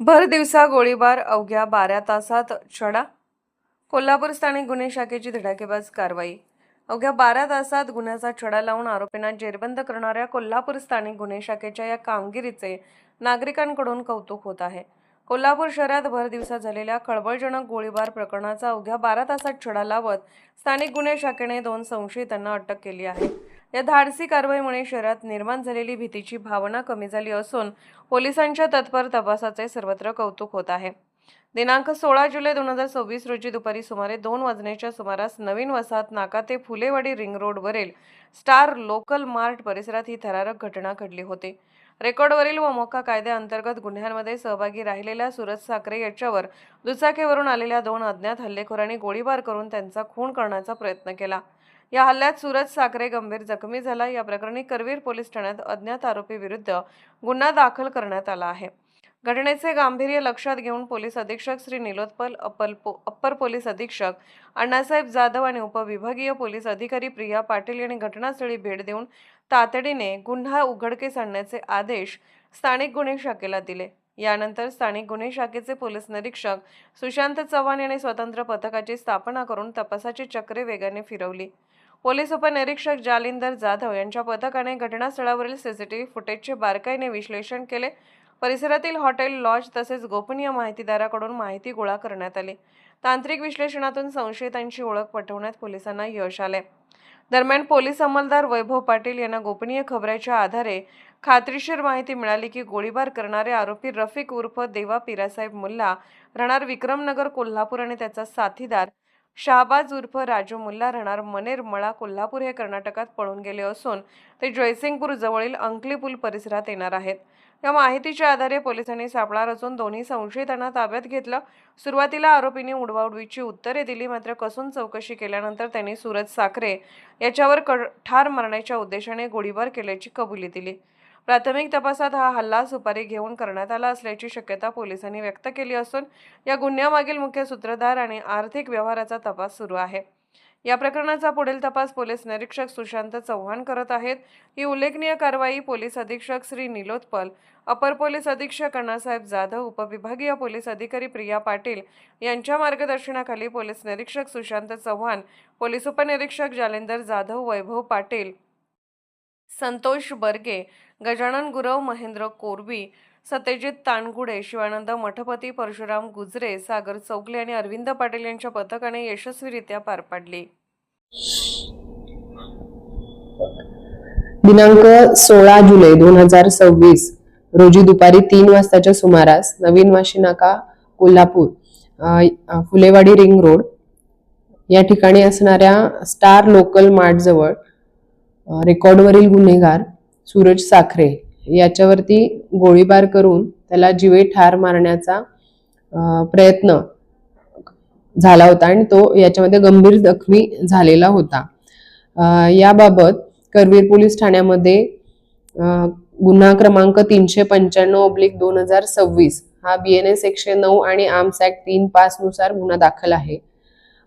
भर दिवसा गोळीबार, अवघ्या 12 तासात छडा. कोल्हापूर स्थानिक गुन्हे शाखेची धडाकेबाज कारवाई. अवघ्या 12 तासात गुन्ह्याचा छडा लावून आरोपींना जेरबंद करणाऱ्या कोल्हापूर स्थानिक गुन्हे शाखेच्या या कामगिरीचे नागरिकांकडून कौतुक होत आहे. कोल्हापूर शहरात भर दिवसा झालेल्या खळबळजनक गोळीबार प्रकरणाचा अवघ्या 12 तासात छडा लावत स्थानिक गुन्हे शाखेने 2 संशयितांना अटक केली आहे. या धाडसी कारवाईमुळे शहरात निर्माण झालेली भीतीची भावना कमी झाली असून पोलिसांच्या तत्पर तपासाचे सर्वत्र कौतुक होत आहे. दिनांक 16 जुलै 2026 रोजी दुपारी सुमारे 2 वाजण्याच्या सुमारास नवीन वसाहत नाका ते फुलेवाडी रिंग रोडवरील स्टार लोकल मार्ट परिसरात ही थरारक घटना घडली होती. रेकॉर्डवरील व मोका कायद्याअंतर्गत गुन्ह्यांमध्ये सहभागी राहिलेल्या सूरज साखरे याच्यावर दुचाकीवरून आलेल्या 2 अज्ञात हल्लेखोरांनी गोळीबार करून त्यांचा खून करण्याचा प्रयत्न केला. या हल्ल्यात सूरज साखरे गंभीर जखमी झाला. या प्रकरणी करवीर पोलीस ठाण्यात अज्ञात आरोपी विरुद्ध गुन्हा दाखल करण्यात आला आहे. घटनेचे गांभीर्य लक्षात घेऊन पोलीस अधीक्षक श्री निलोत्पल, अप्पर पोलीस अधीक्षक अण्णासाहेब जाधव आणि उपविभागीय पोलीस अधिकारी प्रिया पाटील यांनी घटनास्थळी भेट देऊन तातडीने गुन्हा उघडकीस आणण्याचे आदेश स्थानिक गुन्हे शाखेला दिले. यानंतर स्थानिक गुन्हे शाखेचे पोलीस निरीक्षक सुशांत चव्हाण यांनी स्वतंत्र पथकाची स्थापना करून तपासाची चक्रे वेगाने फिरवली. पोलीस उपनिरीक्षक जालिंदर जाधव यांच्या पथकाने घटनास्थळावरील सीसीटीव्ही फुटेजचे बारकाईने विश्लेषण केले. परिसरातील हॉटेल, लॉज तसेच गोपनीय माहितीदाराकडून माहिती गोळा करण्यात आली. तांत्रिक विश्लेषणातून संशयितांची ओळख पटवण्यात पोलिसांना यश आले. दरम्यान पोलीस अंमलदार वैभव पाटील यांना गोपनीय खबराच्या आधारे खात्रीशीर माहिती मिळाली की गोळीबार करणारे आरोपी रफिक उर्फ देवा पिरासाहेब मुल्ला राहणार विक्रमनगर कोल्हापूर आणि त्याचा साथीदार शाहबाज उर्फ राजू मुल्ला राहणार मनेर मळा कोल्हापूर हे कर्नाटकात पळून गेले असून ते जयसिंगपूर जवळील अंकली पूल परिसरात येणार आहेत. या माहितीच्या आधारे पोलिसांनी सापळा रचून दोन्ही संशयितांना ताब्यात घेतलं. सुरुवातीला आरोपींनी उडवाउडवीची उत्तरे दिली, मात्र कसून चौकशी केल्यानंतर त्यांनी सूरज साखरे याच्यावर ठार मारण्याच्या उद्देशाने गोळीबार केल्याची कबुली दिली. प्राथमिक तपासात हा हल्ला सुपारी घेऊन करण्यात आला असल्याची शक्यता पोलिसांनी व्यक्त केली असून या गुन्ह्यामागील मुख्य सूत्रधार आणि आर्थिक व्यवहाराचा तपास सुरू आहे. या प्रकरणाचा पुढील तपास पोलीस निरीक्षक सुशांत चव्हाण करत आहेत. ही उल्लेखनीय कारवाई पोलीस अधीक्षक श्री निलोत्पल, अपर पोलीस अधीक्षक अण्णासाहेब जाधव, उपविभागीय पोलीस अधिकारी प्रिया पाटील यांच्या मार्गदर्शनाखाली पोलीस निरीक्षक सुशांत चव्हाण, पोलीस उपनिरीक्षक जालिंदर जाधव, वैभव पाटील, संतोष बर्गे, गजानन गुरव, महेंद्र कोरवी, सत्यजित तानगुडे, शिवानंद मठपती, परशुराम गुजरे, सागर चौगले आणि अरविंद पाटील यांच्या पथकाने यशस्वीरित्या पार पाडली. दिनांक 16 जुलै 2026 रोजी दुपारी 3 वाजताच्या सुमारास नवीन वाशी नाका कोल्हापूर फुलेवाडी रिंग रोड या ठिकाणी असणाऱ्या स्टार लोकल मार्ट जवळ रेकॉर्डवरील गुन्हेगार सूरज साखरे याच्यावरती गोळीबार करून त्याला जीवे ठार मारण्याचा प्रयत्न झाला होता आणि तो याच्यामध्ये गंभीर जखमी झालेला होता. याबाबत करवीर पोलीस ठाण्यामध्ये गुन्हा क्रमांक 395/2026 हा BNS 109 आणि आर्म्स ऍक्ट 3(5) नुसार गुन्हा दाखल आहे.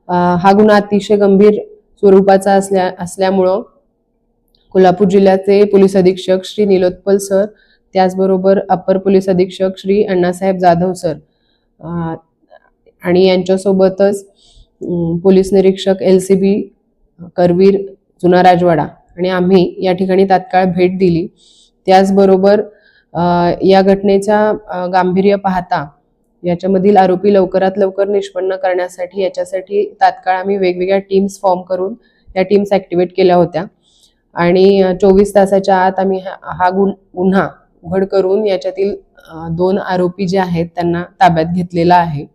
हा गुन्हा अतिशय गंभीर स्वरूपाचा असल्यामुळं कोल्हापूर जिल्ह्याचे पोलीस अधीक्षक श्री निलोत्पल सर, त्याचबरोबर अप्पर पोलीस अधीक्षक श्री अण्णासाहेब जाधव सर आणि यांच्यासोबतच पोलीस निरीक्षक LCB करवीर जुना राजवाडा आणि आम्ही या ठिकाणी तात्काळ भेट दिली. त्याचबरोबर या घटनेचा गांभीर्य पाहता याच्यामधील आरोपी लवकरात लवकर निष्पन्न करण्यासाठी याच्यासाठी तात्काळ आम्ही वेगवेगळ्या टीम्स फॉर्म करून या टीम्स ऍक्टिव्हेट केल्या होत्या आणि 24 तासाच्या आत आम्ही हा गुन्हा उघड करून याच्यातील 2 आरोपी जे आहेत त्यांना ताब्यात घेतलेला आहे.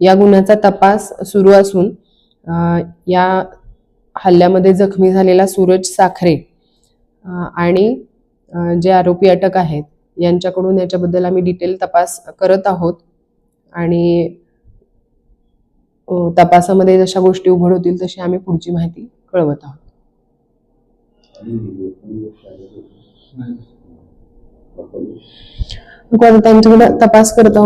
या गुन्ह्याचा तपास सुरू असून या हल्ल्यामध्ये जखमी झालेला सूरज साखरे आणि जे आरोपी अटक आहेत यांच्याकडून याच्याबद्दल आम्ही डिटेल तपास करत आहोत आणि तपासामध्ये जशा गोष्टी उघड होतील तशी आम्ही पुढची माहिती कळवत आहोत. त्यांच्याकडे तपास करत आहोत.